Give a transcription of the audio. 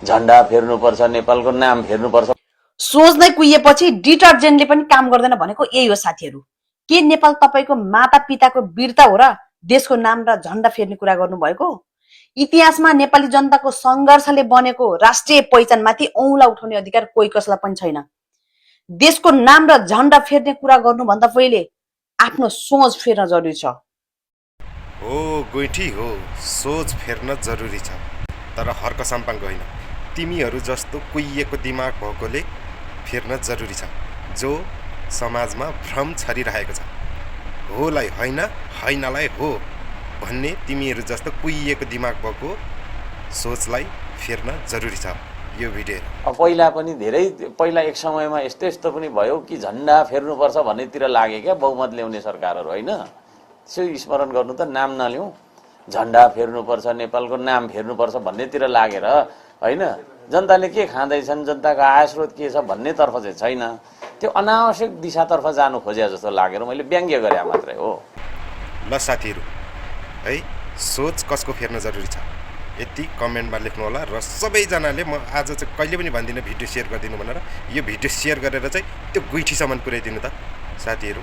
झन्डा फेर्नुपर्छ, नेपालको नाम फेर्नुपर्छ। सोच नै कुहिएपछि डिटर्जेन्टले पनि काम गर्दैन भनेको यही हो साथीहरू। के नेपाल तपाईँको माता पिताको वीरता हो र देशको नाम र झन्डा फेर्ने कुरा गर्नुभएको? इतिहासमा नेपाली जनताको सङ्घर्षले बनेको राष्ट्रिय पहिचानमाथि औँला उठाउने अधिकार कोही कसैलाई पनि छैन। देशको नाम र झन्डा फेर्ने कुरा गर्नुभन्दा पहिले आफ्नो सोच फेर्न जरुरी छ। हो गोइठी हो, सोच फेर्न जरुरी छ, तर हर्क साम्पाङको होइन। तिमीहरू जस्तो कुहिएको दिमाग भएकोले फेर्न जरुरी छ, जो समाजमा भ्रम छरिरहेको छ। होलाई होइन, हैनलाई हो भन्ने तिमीहरू जस्तो कुहिएको दिमाग भएको सोचलाई फेर्न जरुरी छ। यो भिडियो पहिला पनि धेरै पहिला एक समयमा यस्तो यस्तो पनि भयो कि झन्डा फेर्नुपर्छ भन्नेतिर लागे क्या बहुमत ल्याउने सरकारहरू, होइन? त्यसो स्मरण गर्नु त, नाम नल्याउँ, झन्डा फेर्नुपर्छ, नेपालको नाम फेर्नुपर्छ भन्नेतिर लागेर, होइन? जनताले के खाँदैछन्, जनताको आय स्रोत के छ भन्नेतर्फ चाहिँ छैन। त्यो अनावश्यक दिशातर्फ जानु खोजे जस्तो लागेर मैले व्यङ्ग्य गरे मात्रै हो। ल साथीहरू है, सोच कसको फेर्न जरुरी छ यति कमेन्टमा लेख्नु होला। र सबैजनाले, म आज चाहिँ कहिले पनि भन्दिनँ भिडियो सेयर गरिदिनु भनेर, यो भिडियो सेयर गरेर चाहिँ त्यो गुइठीसम्म पुर्याइदिनु त साथीहरू।